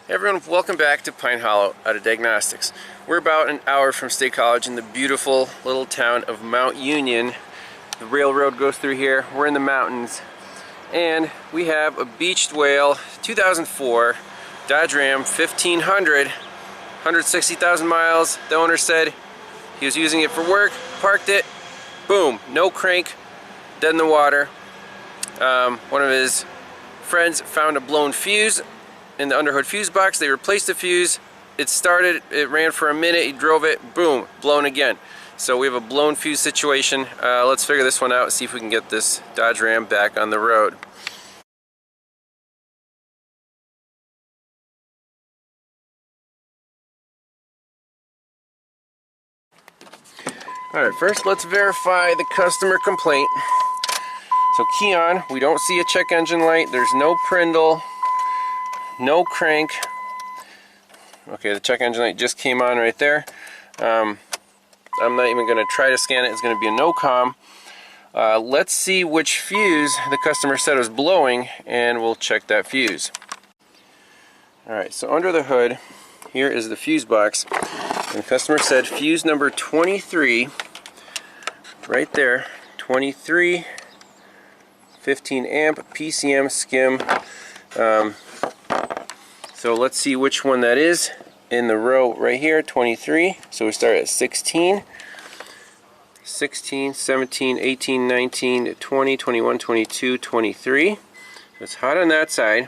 Hey everyone, welcome back to Pine Hollow out of Diagnostics. We're about an hour from State College in the beautiful little town of Mount Union. The railroad goes through here. We're in the mountains. And we have a beached whale, 2004 Dodge Ram 1500, 160,000 miles. The owner said he was using it for work, parked it, boom, no crank, dead in the water. One of his friends found a blown fuse in the underhood fuse box. They replaced the fuse. It started, it ran for a minute, he drove it, boom, blown again. So we have a blown fuse situation. Let's figure this one out and see if we can get this Dodge Ram back on the road. Alright, first let's verify the customer complaint. So key on, we don't see a check engine light, there's no prindle, no crank. Okay, the check engine light just came on right there. I'm not even going to try to scan it. It's going to be a No-Comm. Let's see which fuse the customer said was blowing, and we'll check that fuse. Alright, so under the hood, here is the fuse box. And the customer said fuse number 23, right there, 23, 15 amp, PCM skim. So let's see which one that is in the row right here, 23. So we start at 16, 17, 18, 19, 20, 21, 22, 23. So it's hot on that side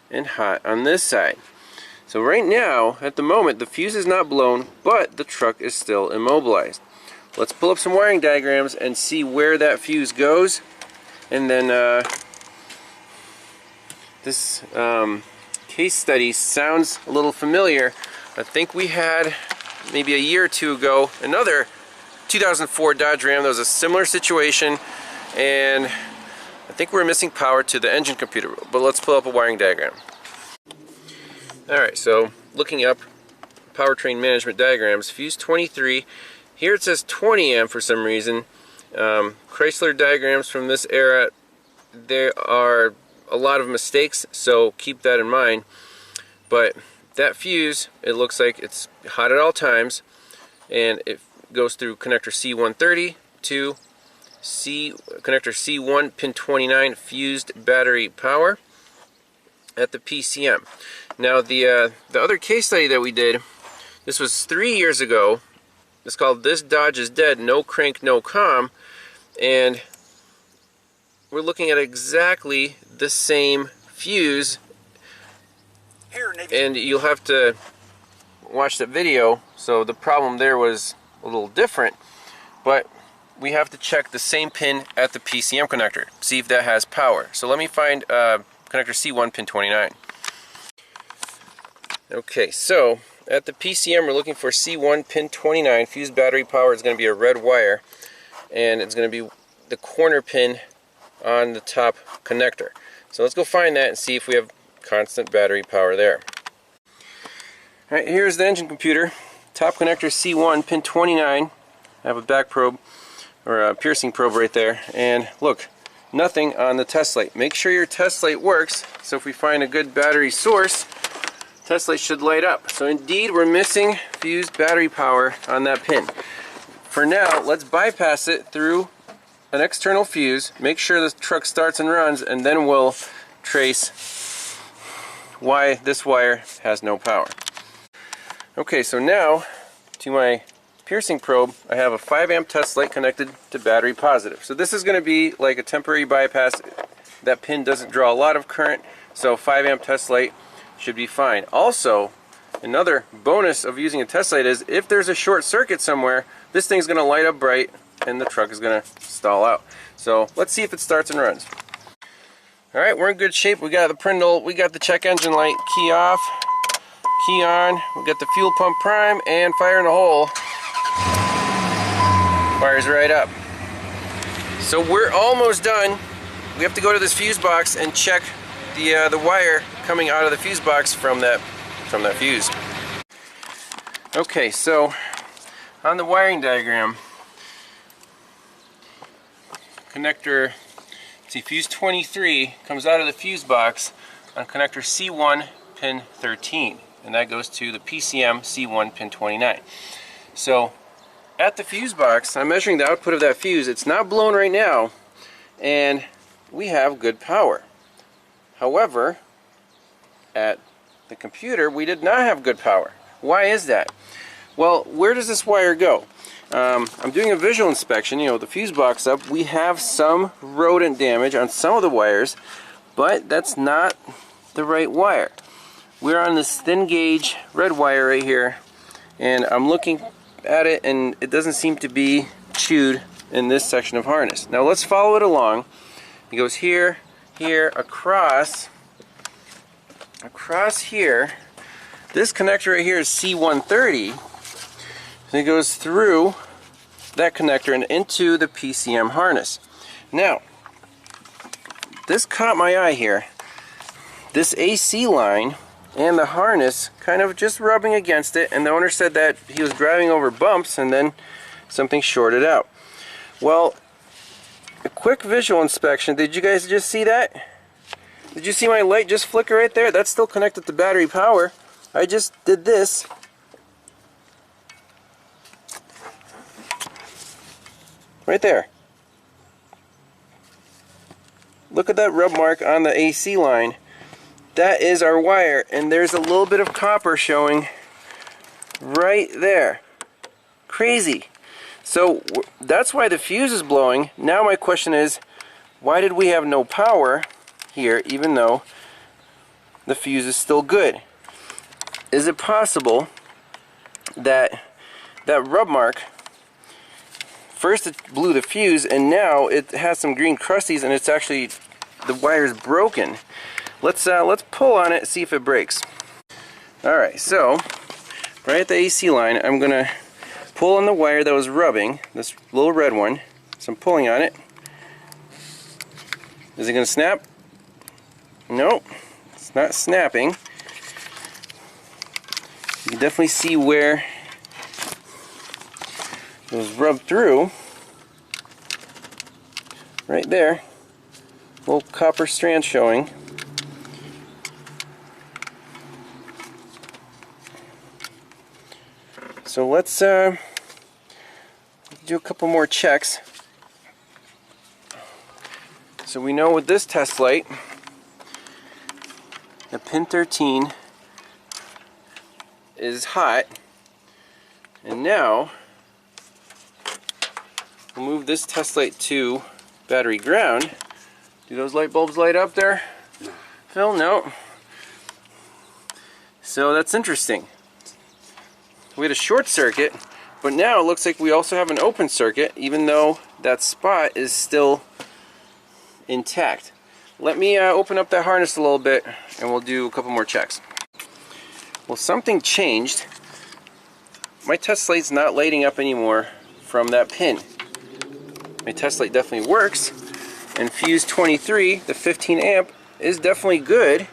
and hot on this side. So right now, at the moment, the fuse is not blown, but the truck is still immobilized. Let's pull up some wiring diagrams and see where that fuse goes. And then this case study sounds a little familiar. I think we had maybe a year or two ago another 2004 Dodge Ram that was a similar situation, and I think we're missing power to the engine computer. But let's pull up a wiring diagram. Alright, so looking up powertrain management diagrams, fuse 23, here it says 20 amp for some reason. Chrysler diagrams from this era, there are a lot of mistakes, so keep that in mind. But that fuse, it looks like it's hot at all times, and it goes through connector C130 to connector C1 pin 29 fused battery power at the PCM. Now the other case study that we did, this was 3 years ago. It's called This Dodge is Dead, No Crank, No-Comm, and we're looking at exactly the same fuse. And you'll have to watch the video, so the problem there was a little different, but we have to check the same pin at the PCM connector, see if that has power. So let me find connector C1 pin 29. Okay, so at the PCM we're looking for C1 pin 29. Fuse battery power is going to be a red wire, and it's going to be the corner pin on the top connector. So let's go find that and see if we have constant battery power there. Alright, here's the engine computer. Top connector C1 pin 29. I have a back probe, or a piercing probe right there, and look, nothing on the test light. Make sure your test light works, so if we find a good battery source, test light should light up. So indeed we're missing fused battery power on that pin. For now, let's bypass it through an external fuse, make sure the truck starts and runs, and then we'll trace why this wire has no power. Okay, so now to my piercing probe, I have a 5 amp test light connected to battery positive. So this is going to be like a temporary bypass. That pin doesn't draw a lot of current, so 5 amp test light should be fine. Also, another bonus of using a test light is if there's a short circuit somewhere, this thing's going to light up bright and the truck is going to stall out. So let's see if it starts and runs. Alright, we're in good shape. We got the prindle, we got the check engine light, key off, key on, we got the fuel pump prime, and fire in the hole. Fires right up. So we're almost done. We have to go to this fuse box and check the wire coming out of the fuse box from that fuse. Okay, so on the wiring diagram, connector, see, fuse 23 comes out of the fuse box on connector C1 pin 13, and that goes to the PCM C1 pin 29. So at the fuse box, I'm measuring the output of that fuse. It's not blown right now, and we have good power. However, at the computer, we did not have good power. Why is that? Well, where does this wire go? I'm doing a visual inspection, the fuse box up. We have some rodent damage on some of the wires, but that's not the right wire. We're on this thin gauge red wire right here, and I'm looking at it and it doesn't seem to be chewed in this section of harness. Now let's follow it along. It goes here, here, across here. This connector right here is C130. And it goes through that connector and into the PCM harness. Now, this caught my eye here. This AC line and the harness kind of just rubbing against it, and the owner said that he was driving over bumps and then something shorted out. Well, a quick visual inspection, did you guys just see that? Did you see my light just flicker right there? That's still connected to battery power. I just did this. Right there. Look at that rub mark on the AC line. That is our wire, and there's a little bit of copper showing right there. Crazy. So that's why the fuse is blowing. Now my question is, why did we have no power here even though the fuse is still good? Is it possible that that rub mark, first it blew the fuse and now it has some green crusties and it's actually, the wire's broken? Let's pull on it, see if it breaks. Alright, so right at the AC line, I'm gonna pull on the wire that was rubbing, this little red one. So I'm pulling on it. Is it gonna snap? Nope, it's not snapping. You can definitely see where it was rubbed through. Right there, little copper strand showing. So let's do a couple more checks. So we know with this test light, the pin 13 is hot, and now we'll move this test light to battery ground. Do those light bulbs light up there, Phil? No. So that's interesting. We had a short circuit, but now it looks like we also have an open circuit, even though that spot is still intact. Let me open up that harness a little bit and we'll do a couple more checks. Well, something changed. My test light's not lighting up anymore from that pin. My test light definitely works, and fuse 23, the 15 amp, is definitely good.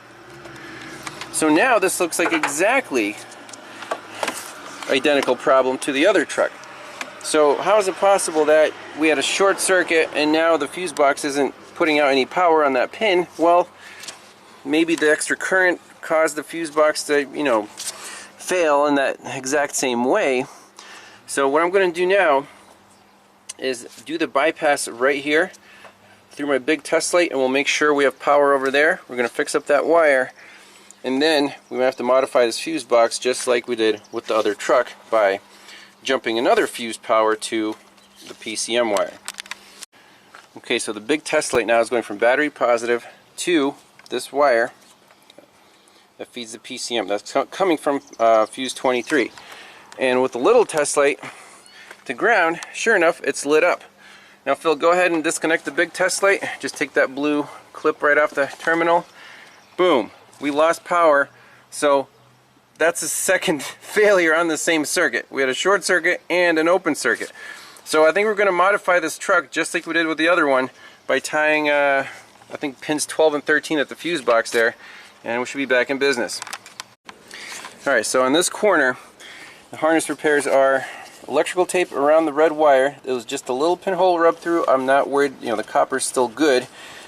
So now this looks like exactly identical problem to the other truck. So how is it possible that we had a short circuit and now the fuse box isn't putting out any power on that pin? Well, maybe the extra current caused the fuse box to, fail in that exact same way. So what I'm going to do now is do the bypass right here through my big test light, and we'll make sure we have power over there. We're going to fix up that wire, and then we might have to modify this fuse box just like we did with the other truck by jumping another fuse power to the PCM wire. Okay, so the big test light now is going from battery positive to this wire that feeds the PCM. That's coming from fuse 23. And with the little test light to ground, sure enough, it's lit up. Now Phil, go ahead and disconnect the big test light. Just take that blue clip right off the terminal. Boom. We lost power, so that's a second failure on the same circuit. We had a short circuit and an open circuit. So I think we're going to modify this truck just like we did with the other one by tying, I think, pins 12 and 13 at the fuse box there, and we should be back in business. Alright, so in this corner, the harness repairs are electrical tape around the red wire. It was just a little pinhole rubbed through. I'm not worried, the copper's still good,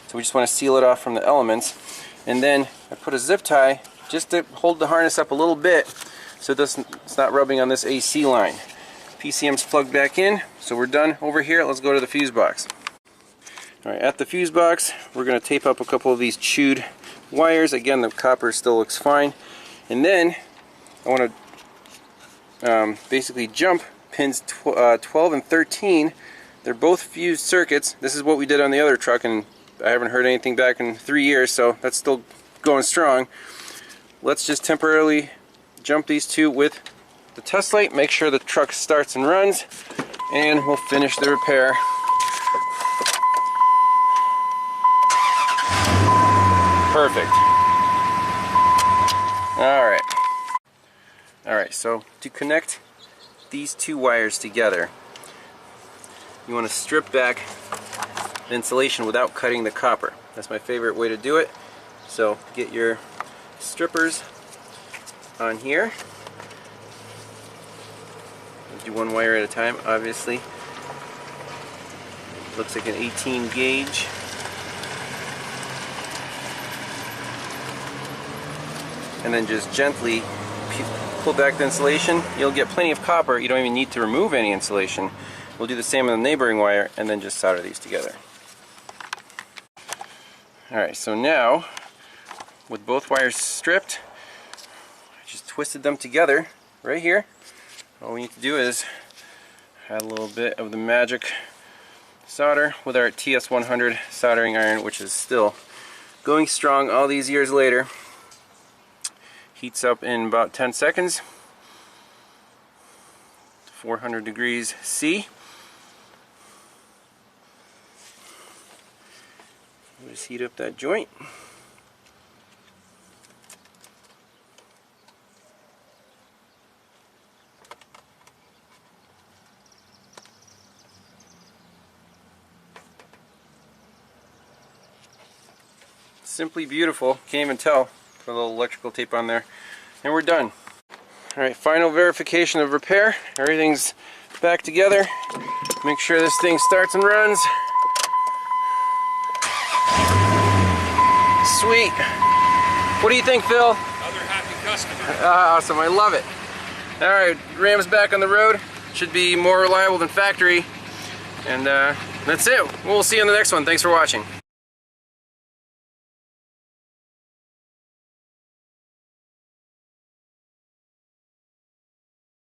so we just want to seal it off from the elements. And then I put a zip tie just to hold the harness up a little bit so it's not rubbing on this AC line. PCM's plugged back in, so we're done over here. Let's go to the fuse box. Alright, at the fuse box, we're going to tape up a couple of these chewed wires. Again, the copper still looks fine. And then I want to basically jump pins 12 and 13. They're both fused circuits. This is what we did on the other truck, and I haven't heard anything back in 3 years, so that's still going strong. Let's just temporarily jump these two with the test light, make sure the truck starts and runs, and we'll finish the repair. Perfect. Alright, so to connect these two wires together, you want to strip back the insulation without cutting the copper. That's my favorite way to do it. So get your strippers on here. Do one wire at a time, obviously. Looks like an 18 gauge. And then just gently pull back the insulation. You'll get plenty of copper. You don't even need to remove any insulation. We'll do the same on the neighboring wire and then just solder these together. Alright, so now with both wires stripped, I just twisted them together right here. All we need to do is add a little bit of the magic solder with our TS100 soldering iron, which is still going strong all these years later. Heats up in about 10 seconds, 400 degrees C. We'll just heat up that joint. Simply beautiful. Can't even tell. Put a little electrical tape on there, and we're done. Alright, final verification of repair. Everything's back together. Make sure this thing starts and runs. Sweet. What do you think, Phil? Another happy customer. Awesome, I love it. Alright, Ram's back on the road. Should be more reliable than factory. And that's it. We'll see you on the next one. Thanks for watching.